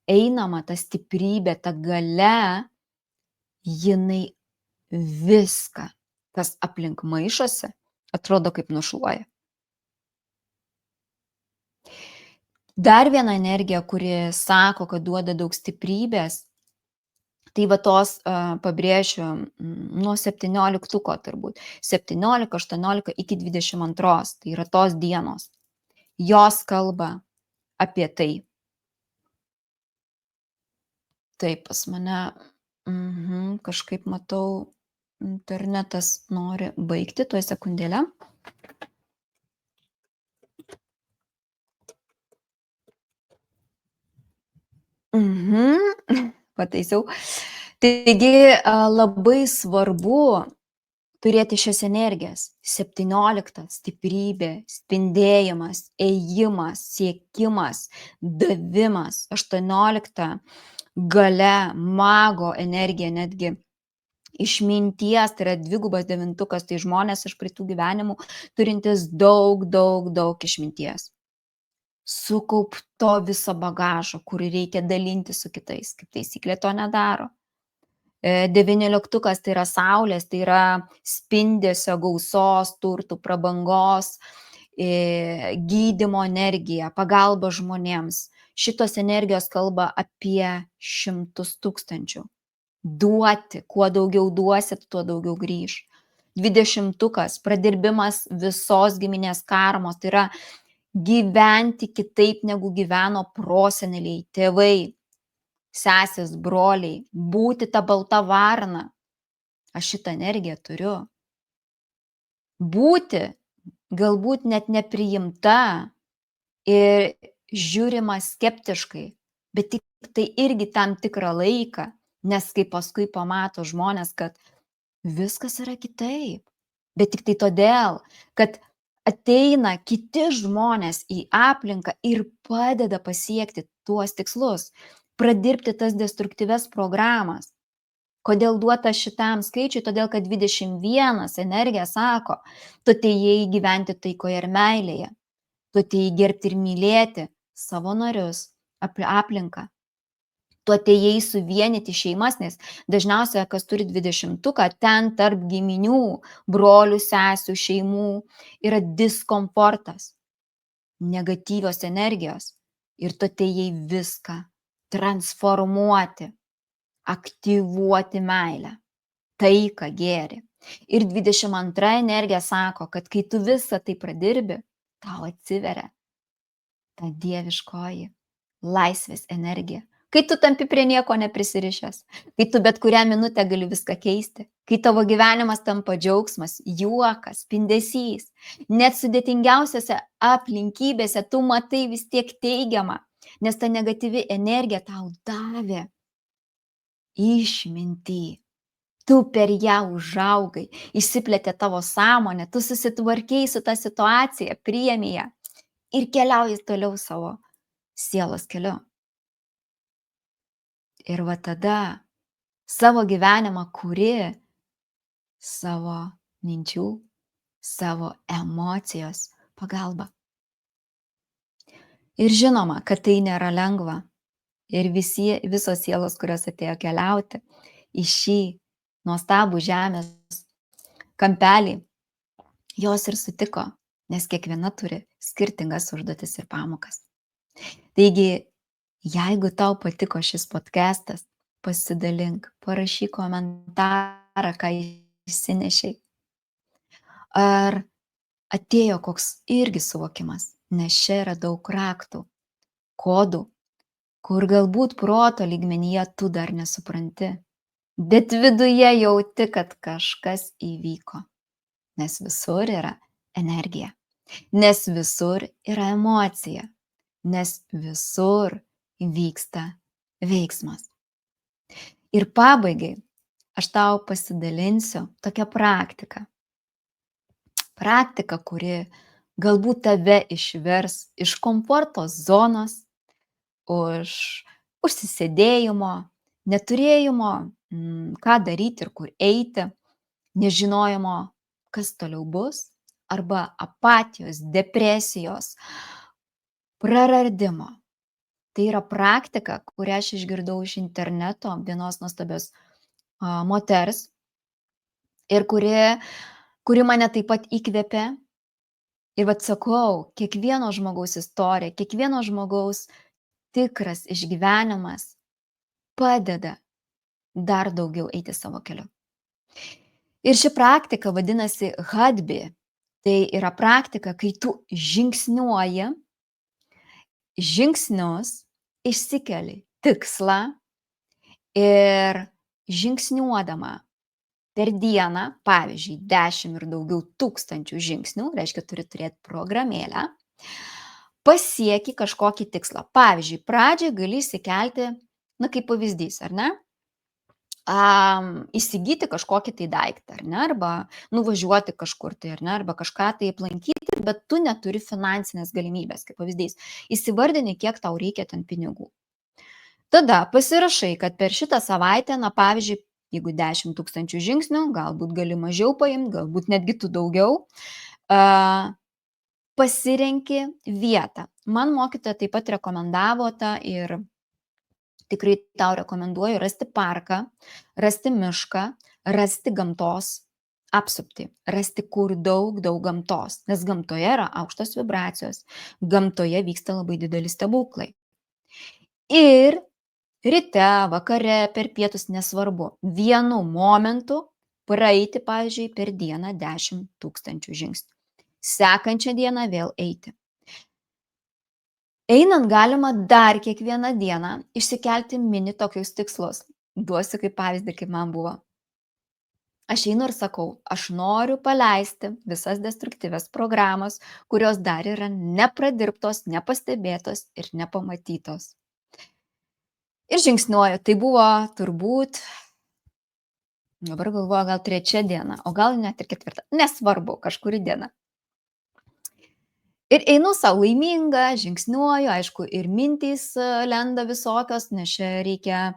einama ta stiprybė, ta galia, jinai viską, kas aplink maišosi, atrodo kaip nušluoja. Dar viena energija, kuri sako, kad duoda daug stiprybės, tai va tos, pabrėšiu, nuo 17 turbūt, 17, 18 iki 22, tai yra tos dienos. Jos kalba apie tai. Taip, pas mane, kažkaip matau, internetas nori baigti, tuoj sekundėlę. Pataisiau. Taigi labai svarbu turėti šias energijas. 17 stiprybė, spindėjimas, ėjimas, siekimas, davimas. 18 galia, mago energija, netgi išminties, tai yra 2 devintukas, tai žmonės iš praeitų gyvenimų turintis daug išminties. Sukaupto viso bagažo, kurį reikia dalinti su kitais. Kaip taisyklė to nedaro. 19 tai yra saulės, tai yra spindesio, gausos, turtų, prabangos, gydymo energija, pagalba žmonėms. Šitos energijos kalba apie 100 000. Duoti, kuo daugiau duosit, tuo daugiau grįž. 20 pradirbimas visos giminės karmos, tai yra gyventi kitaip negu gyveno proseneliai, tėvai, sesės, broliai, būti ta balta varna. Aš šitą energiją turiu. Būti galbūt net nepriimta ir žiūrima skeptiškai, bet tik tai irgi tam tikrą laiką, nes kai paskui pamato žmonės, kad viskas yra kitaip, bet tik tai todėl, kad Ateina kiti žmonės į aplinką ir padeda pasiekti tuos tikslus, pradirbti tas destruktyves programas. Kodėl duota šitam skaičiui? Todėl, kad 21 energija sako, tu atėjai gyventi taikoje ir meilėje, tu atėjai gerbti ir mylėti savo narius, aplinką. Tu atėjai suvienyti šeimas, nes dažniausiai, kas turi 20-tuką, ten tarp giminių, brolių, sesių, šeimų yra diskomfortas, negatyvios energijos. Ir tu atėjai viską transformuoti, aktyvuoti meilę, taiką, gėrį. Ir 22 energija sako, kad kai tu visą tai pradirbi, tau atsiveria ta dieviškoji laisvės energija. Kai tu tampi prie nieko neprisirišęs, kai tu bet kurią minutę gali viską keisti, kai tavo gyvenimas tampa džiaugsmas, juokas, spindesys, net sudėtingiausiose aplinkybėse tu matai vis tiek teigiamą, nes ta negatyvi energija tau davė išmintį. Tu per ją užaugai, išsiplėtė tavo sąmonė, tu susitvarkei su ta situacija, priėmė ją ir keliauji toliau savo sielos keliu. Ir va tada savo gyvenimą kuri savo minčių, savo emocijos pagalba. Ir žinoma, kad tai nėra lengva. Ir visos sielos, kurios atėjo keliauti į šį nuostabų žemės kampelį, jos ir sutiko, nes kiekviena turi skirtingas užduotis ir pamokas. Taigi, jeigu tau patiko šis podcastas, pasidalink, parašyk komentarą, ką išsinešiai. Ar atėjo koks irgi suvokimas, nes čia yra daug raktų, kodų, kur galbūt proto lygmenyje tu dar nesupranti, bet viduje jauti, kad kažkas įvyko, nes visur yra energija, nes visur yra emocija, nes visur vyksta veiksmas. Ir pabaigai aš tau pasidalinsiu tokią praktiką. Praktika, kuri galbūt tave išvers iš komforto zonos, užsisėdėjimo, neturėjimo, ką daryti ir kur eiti, nežinojimo, kas toliau bus, arba apatijos, depresijos, praradimo. Tai yra praktika, kurią aš išgirdau iš interneto vienos nuostabios moters ir kuri mane taip pat įkvėpė. Ir vat sakau, kiekvieno žmogaus istorija, kiekvieno žmogaus tikras išgyvenimas padeda dar daugiau eiti savo keliu. Ir ši praktika vadinasi hadbi. Tai yra praktika, kai tu žingsniuoji, žingsnius, išsikeli tikslą ir žingsniuodama per dieną, pavyzdžiui, 10 ir daugiau tūkstančių žingsnių, reiškia, turi turėti programėlę, pasieki kažkokį tikslą. Pavyzdžiui, pradžiai gali įsikelti, kaip pavyzdys, ar ne? Įsigyti kažkokį tai daiktą, ar ne? Arba nuvažiuoti kažkur tai, ar ne? Arba kažką tai aplankyti, bet tu neturi finansinės galimybės, kaip pavyzdys. Įsivardini, kiek tau reikia ten pinigų. Tada pasirašai, kad per šitą savaitę, pavyzdžiui, jeigu 10 000 žingsnių, galbūt gali mažiau paimti, galbūt netgi tu daugiau, pasirenki vietą. Man mokytoja taip pat rekomendavo tą ir tikrai tau rekomenduoju rasti parką, rasti mišką, rasti gamtos apsuptį, rasti kur daug gamtos, nes gamtoje yra aukštos vibracijos, gamtoje vyksta labai dideli stebuklai. Ir ryte, vakare, per pietus, nesvarbu, vienu momentu praeiti, pavyzdžiui, per dieną 10 000 žingsnių. Sekančią dieną vėl eiti. Einant galima dar kiekvieną dieną išsikelti mini tokius tikslus. Duosiu kaip pavyzdį, kaip man buvo. Aš einu ir sakau, aš noriu paleisti visas destruktyvias programas, kurios dar yra nepradirbtos, nepastebėtos ir nepamatytos. Ir žingsniuoju. Tai buvo turbūt, dabar galvoju, gal 3 diena, o gal net ir 4. Nesvarbu, kažkuri diena. Ir einu sau laiminga, žingsniuoju, aišku, ir mintys lenda visokios, nes čia reikia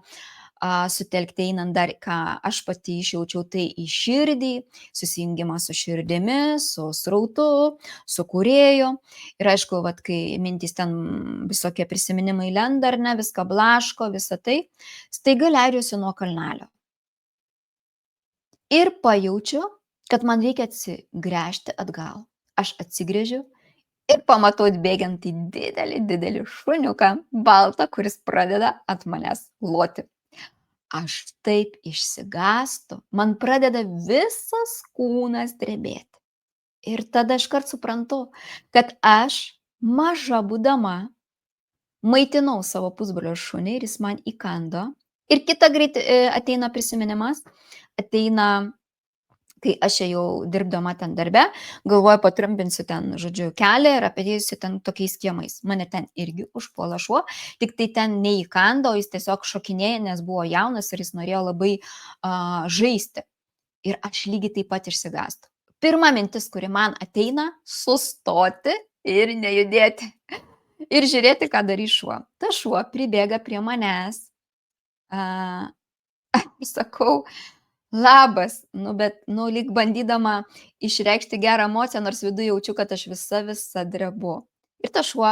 sutelkti einant dar, ką aš pati išjaučiau, tai į širdį, susijungimą su širdimi, su srautu, su kūrėju. Ir aišku, vat, kai mintys ten visokie prisiminimai lenda, ar ne, viską blaško, visą tai, staiga leidžiuosi nuo kalnelio. Ir pajaučiu, kad man reikia atsigręžti atgal. Aš atsigręžiu ir pamatau atbėgiantį didelį, didelį šuniuką, baltą, kuris pradeda ant manęs loti. Aš taip išsigąstu, man pradeda visas kūnas drebėti. Ir tada iškart suprantu, kad aš, maža būdama, maitinau savo pusbrolio šunį ir jis man įkando. Ir kita greit ateina prisiminimas, ateina kai aš ėjau dirbdama ten darbe, galvoju, patrumpinsiu ten, žodžiu, kelią ir apėdėjusi ten tokiais kiemais. Mane ten irgi užpuola šuo, tik tai ten neįkando, jis tiesiog šokinėja, nes buvo jaunas ir jis norėjo labai žaisti. Ir aš lygiai taip pat išsigąstu. Pirma mintis, kuri man ateina, sustoti ir nejudėti. Ir žiūrėti, ką darys šuo. Ta šuo pribėga prie manęs. Sakau, labas, bet, lyg bandydama išreikšti gerą emociją, nors viduje jaučiu, kad aš visa drebu. Ir ta šuo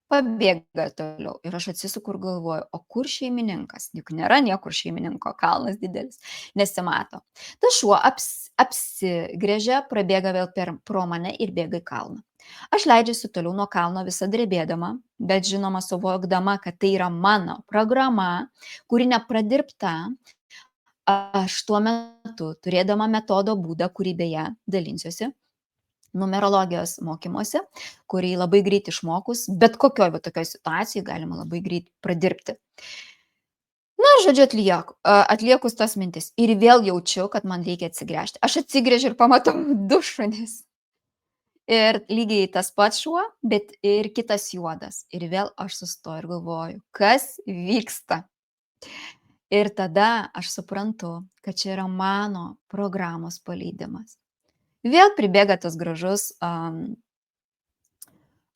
pabėga toliau. Ir aš atsisuku ir galvoju, o kur šeimininkas? Juk nėra niekur šeimininko, kalnas didelis, nesimato. Ta šuo apsigrėžia, prabėga vėl pro mane ir bėga į kalną. Aš leidžiuosi toliau nuo kalno visą drebėdama, bet žinoma suvokdama, kad tai yra mano programa, kuri nepradirbta. Aš tuo metu, turėdama metodo būdą, kurį beje dalinsiuosi, numerologijos mokymuose, kurį labai greit išmokus, bet kokioj tokioj situacijai galima labai greit pradirbti. Na, žodžiu, atliekus tas mintis ir vėl jaučiu, kad man reikia atsigręžti. Aš atsigręžiu ir pamatau du šunis. Ir lygiai tas pats šuo, bet ir kitas juodas. Ir vėl aš sustoju ir galvoju, kas vyksta. Ir tada aš suprantu, kad čia yra mano programos paleidimas. Vėl pribėga tas gražus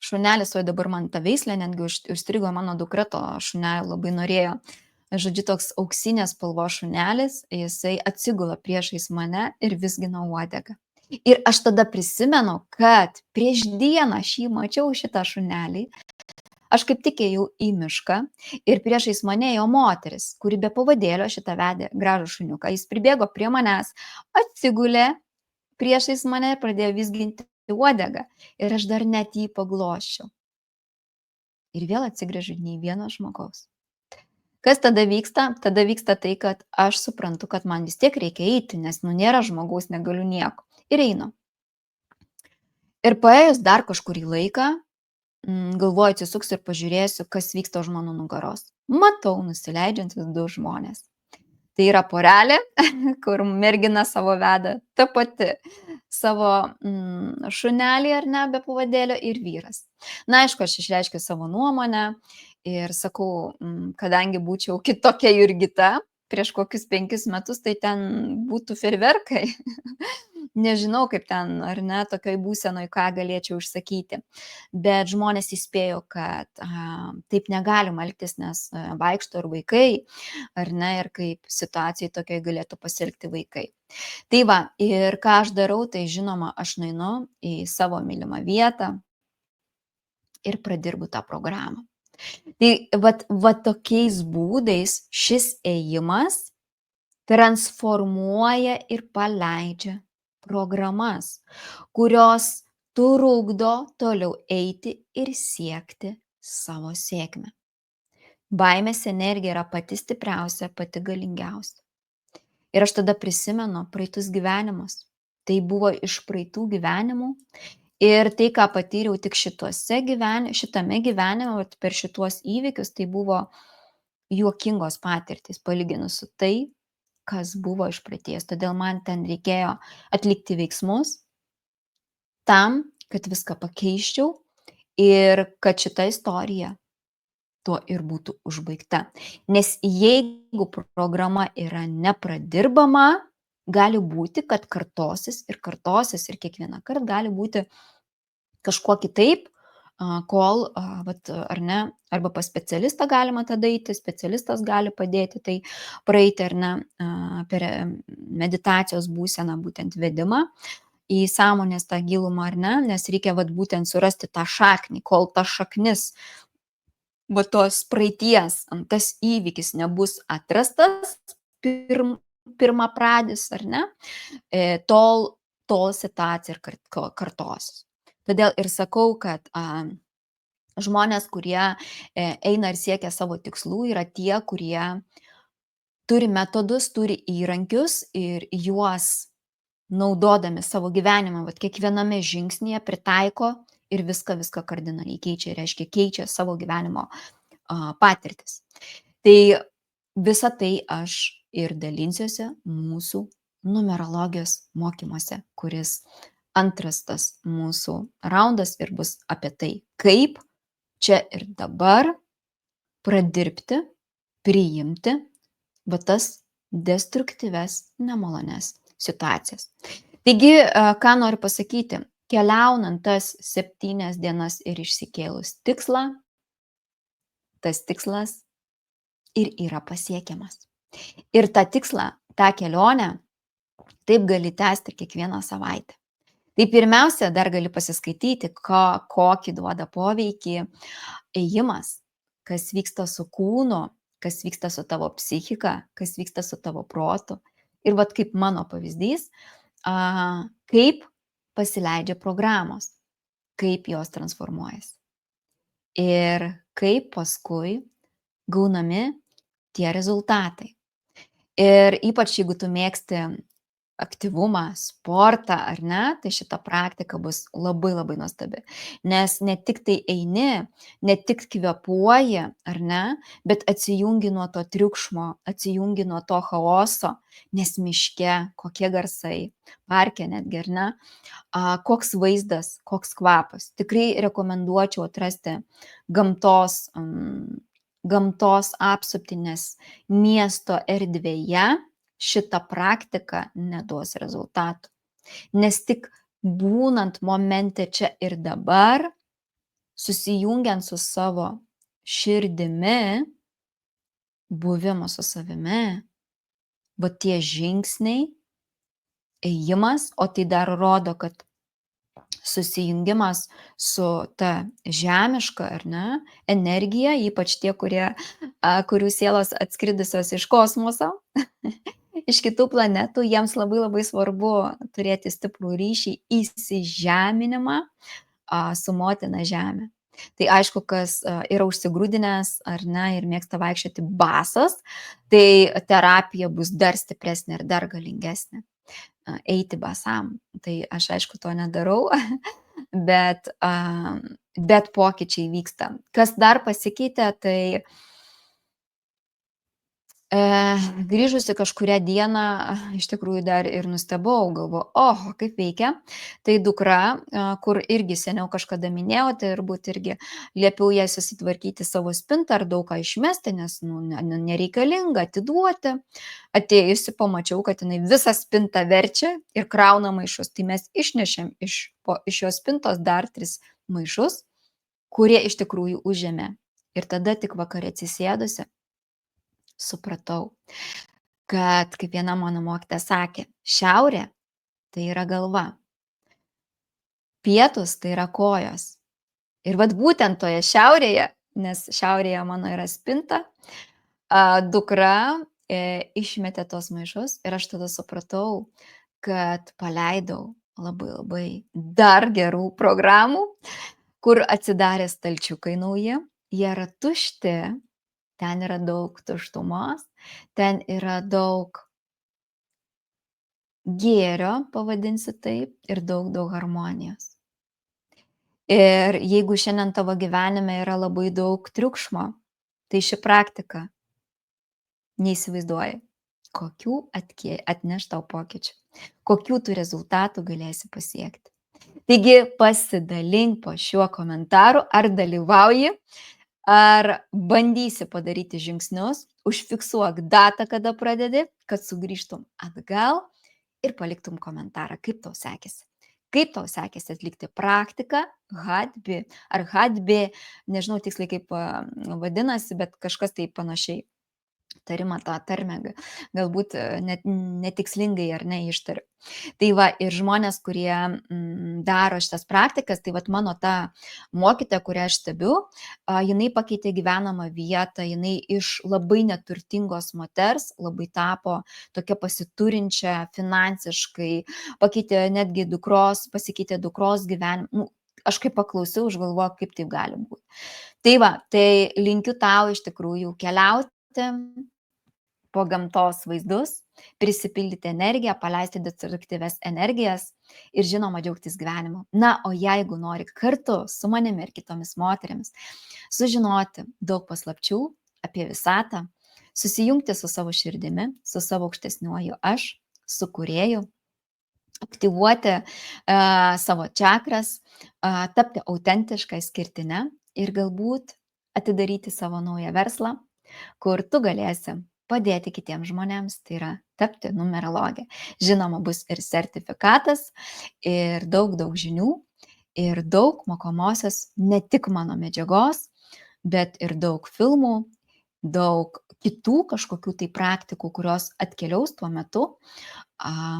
šunelis, o dabar man ta veislė netgi užstrigo mano dukra, to šunelio labai norėjo. Žodžiu, toks auksinės spalvos šunelis, jisai atsigula priešais mane ir vizgina uodegą. Ir aš tada prisimenu, kad prieš dieną aš jį mačiau šitą šunelį. Aš kaip tik ėjau į mišką ir priešais mane ėjo moteris, kuri be pavadėlio šitą vedė gražų šuniuką. Jis pribėgo prie manęs, atsigulė priešais mane ir pradėjo vizginti uodegą. Ir aš dar net jį pagloščiau. Ir vėl atsigręžiu nei vieno žmogaus. Kas tada vyksta? Tada vyksta tai, kad aš suprantu, kad man vis tiek reikia eiti, nes nėra žmogaus, negaliu nieko. Ir einu. Ir paėjus dar kažkurį laiką, galvoju, atsisuksiu ir pažiūrėsiu, kas vyksta už mano nugaros. Matau nusileidžiantis du žmonės. Tai yra porelė, kur mergina savo veda, ta pati savo šunelį ar ne, be pavadėlio ir vyras. Na, aišku, aš išreiškiu savo nuomonę ir sakau, kadangi būčiau kitokia Jurgita, prieš kokius 5 metus, tai ten būtų fejerverkai. Nežinau, kaip ten, ar ne, tokioj būsenoj, ką galėčiau išsakyti. Bet žmonės įspėjo, kad taip negalima elgtis, nes vaikšto ir vaikai, ar ne, ir kaip situacijai tokiai galėtų pasielgti vaikai. Tai va, ir ką aš darau, tai žinoma, aš nueinu į savo mylimą vietą ir pradirbu tą programą. Tai va tokiais būdais šis ėjimas transformuoja ir paleidžia programas, kurios trukdo toliau eiti ir siekti savo sėkmę. Baimės energija yra pati stipriausia, pati galingiausia. Ir aš tada prisimenu praeitus gyvenimus. Tai buvo iš praeitų gyvenimų. Ir tai, ką patyriau tik šitame gyvenime, per šituos įvykius, tai buvo juokingos patirtys, palyginus su tai, kas buvo iš praeities. Todėl man ten reikėjo atlikti veiksmus tam, kad viską pakeiščiau ir kad šita istorija tuo ir būtų užbaigta. Nes jeigu programa yra nepradirbama, gali būti, kad kartosis ir kiekvieną kartą gali būti kažkuo kitaip, kol, vat, ar ne, arba pas specialistą galima tada eiti, specialistas gali padėti tai praeiti, ar ne, per meditacijos būseną, būtent vedimą į sąmonės tą gilumą, ar ne, nes reikia vat būtent surasti tą šaknį, kol ta šaknis va tos praeities, tas įvykis nebus atrastas, pirmapradis, ar ne, tol situacija ir kartosis. Todėl ir sakau, kad žmonės, kurie eina ir siekia savo tikslų, yra tie, kurie turi metodus, turi įrankius ir juos naudodami savo gyvenimą, vat kiekviename žingsnyje pritaiko ir viską kardinaliai keičia, reiškia keičia savo gyvenimo patirtis. Tai visą tai aš ir dalinsiuosi mūsų numerologijos mokymuose, kuris antras tas mūsų raundas ir bus apie tai, kaip čia ir dabar pradirbti, priimti va tas destruktyves, nemalones situacijas. Taigi, ką noriu pasakyti, keliaunant tas 7 dienas ir išsikėlus tikslą, tas tikslas ir yra pasiekiamas. Ir tą tikslą, tą kelionę, taip gali tęsti kiekvieną savaitę. Tai pirmiausia, dar gali pasiskaityti, kokį duoda poveikį ėjimas, kas vyksta su kūnu, kas vyksta su tavo psichika, kas vyksta su tavo protu. Ir vat kaip mano pavyzdys, kaip pasileidžia programos, kaip jos transformuojasi. Ir kaip paskui gaunami tie rezultatai. Ir ypač jeigu tu mėgsti aktyvumą, sportą, ar ne, tai šita praktika bus labai labai nuostabi. Nes ne tik tai eini, ne tik kvėpuoji, ar ne, bet atsijungi nuo to triukšmo, atsijungi nuo to chaoso, nes miške kokie garsai, parke netgi, ar ne, koks vaizdas, koks kvapas. Tikrai rekomenduočiau atrasti gamtos apsuptį, nes miesto erdvėje šita praktika neduos rezultatų. Nes tik būnant momente čia ir dabar, susijungiant su savo širdimi, buvimu su savimi, va tie žingsniai, ėjimas, o tai dar rodo, kad susijungimas su ta žemiška, ar ne, energija, ypač tie, kurių sielos atskridusios iš kosmoso, iš kitų planetų, jiems labai labai svarbu turėti stiprų ryšį, įsižeminimą su motina žemė. Tai aišku, kas yra užsigrūdinęs, ar ne, ir mėgsta vaikščioti basas, tai terapija bus dar stipresnė ir dar galingesnė. Eiti basam. Tai aš aišku to nedarau, bet pokyčiai vyksta. Kas dar pasikeitė, tai grįžusi kažkurią dieną, iš tikrųjų dar ir nustebau, galvoju, oho, kaip veikia. Tai dukra, kur irgi seniau kažkada minėjau, tai turbūt irgi liepiau jai susitvarkyti savo spintą ar daug ką išmesti, nes nereikalinga atiduoti. Atėjusi pamačiau, kad jinai visą spintą verčia ir krauna maišus. Tai mes išnešėm iš jos spintos dar 3 maišus, kurie iš tikrųjų užėmė. Ir tada tik vakare atsisėdusi supratau, kad kaip viena mano mokytoja sakė, šiaurė tai yra galva, pietus tai yra kojos. Ir vat būtent toje šiaurėje, nes šiaurėje mano yra spinta, dukra išmetė tos maišus ir aš tada supratau, kad paleidau labai labai dar gerų programų, kur atsidarė stalčiukai nauji, jie yra tušti. Ten yra daug tuštumos, ten yra daug gėrio, pavadinsiu taip, ir daug harmonijos. Ir jeigu šiandien tavo gyvenime yra labai daug triukšmo, tai ši praktika neįsivaizduoji, kokių atneš tau pokyčių, kokių tų rezultatų galėsi pasiekti. Taigi pasidalink po šiuo komentaru, ar dalyvauji, ar bandysi padaryti žingsnius, užfiksuok datą, kada pradedi, kad sugrįžtum atgal ir paliktum komentarą, kaip tau sekėsi. kaip tau sekėsi atlikti praktiką HADBI ar HADBI, nežinau tiksliai kaip vadinasi, bet kažkas tai panašiai. Tarimą tą tarmę galbūt net netikslingai ar ne ištariu. Tai va, ir žmonės, kurie daro šitas praktikas, tai va mano ta mokytoja, kurią aš stebiu, jinai pakeitė gyvenamą vietą, jinai iš labai neturtingos moters labai tapo tokia pasiturinčia finansiškai, pasikeitė dukros gyvenimą. Nu, aš kaip paklausiau, aš galvoju, kaip taip gali būti. Tai va, tai linkiu tau iš tikrųjų keliauti po gamtos vaizdus, prisipildyti energiją, paleisti destruktyves energijas ir žinoma džiaugtis gyvenimu. Na, o jeigu nori kartu su manimi ir kitomis moterimis sužinoti daug paslapčių apie visatą, susijungti su savo širdimi, su savo aukštesniuoju aš, su kūrėju, aktyvuoti savo čakras, tapti autentišką, išskirtinę ir galbūt atidaryti savo naują verslą, kur tu galėsi padėti kitiems žmonėms, tai yra tapti numerologė. Žinoma, bus ir sertifikatas, ir daug žinių, ir daug mokomosios ne tik mano medžiagos, bet ir daug filmų, daug kitų kažkokių tai praktikų, kurios atkeliaus tuo metu,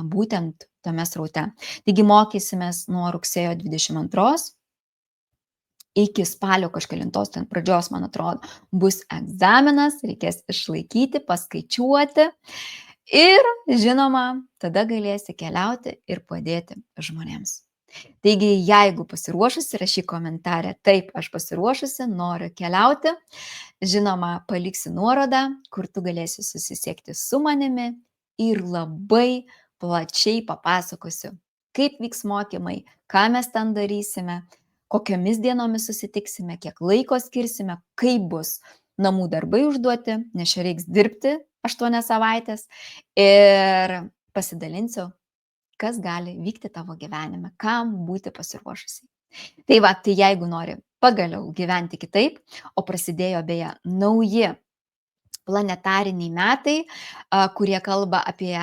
būtent tame sraute. Taigi mokysimės nuo rugsėjo 22 iki spalio kažkelintos ten pradžios, man atrodo, bus egzaminas, reikės išlaikyti, paskaičiuoti ir, žinoma, tada galėsi keliauti ir padėti žmonėms. Taigi, jeigu pasiruošusi, rašyk komentarę, taip, aš pasiruošusi, noriu keliauti, žinoma, paliksiu nuorodą, kur tu galėsi susisiekti su manimi ir labai plačiai papasakosiu, kaip vyks mokymai, ką mes ten darysime, kokiomis dienomis susitiksime, kiek laiko skirsime, kaip bus namų darbai užduoti, nes čia reiks dirbti 8 savaitės ir pasidalinsiu, kas gali vykti tavo gyvenime, kam būti pasiruošusiai. Tai va, tai jeigu nori pagaliau gyventi kitaip, o prasidėjo beje nauji planetariniai metai, kurie kalba apie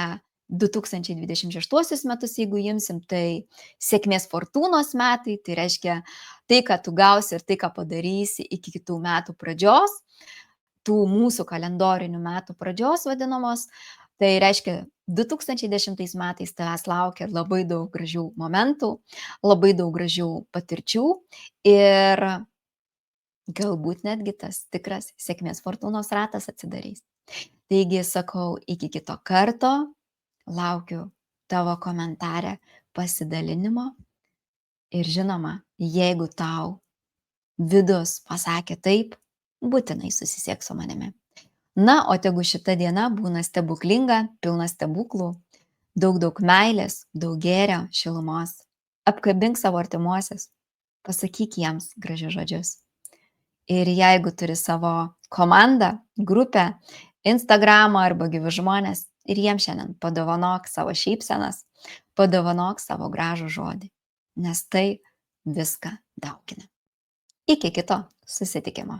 2026 metus, jeigu imsim, tai sėkmės fortūnos metai, tai reiškia tai, ką tu gausi ir tai, ką padarysi iki kitų metų pradžios, tų mūsų kalendorinių metų pradžios vadinamos, tai reiškia 2010 metais tavęs laukia labai daug gražių momentų, labai daug gražių patirčių ir galbūt netgi tas tikras sėkmės fortūnos ratas atsidarys. Taigi sakau, iki kito karto. Laukiu tavo komentarę pasidalinimo ir žinoma, jeigu tau vidus pasakė taip, būtinai susisiek su manimi. Na, o tegu šita diena būna stebuklinga, pilna stebuklų, daug meilės, daug gėrio, šilumos. Apkabink savo artimuosius, pasakyk jiems gražius žodžius. Ir jeigu turi savo komandą, grupę, Instagramą arba gyvus žmonės, ir jiems šiandien padovanok savo šypsenas, padovanok savo gražų žodį, nes tai viską daugina. Iki kito susitikimo.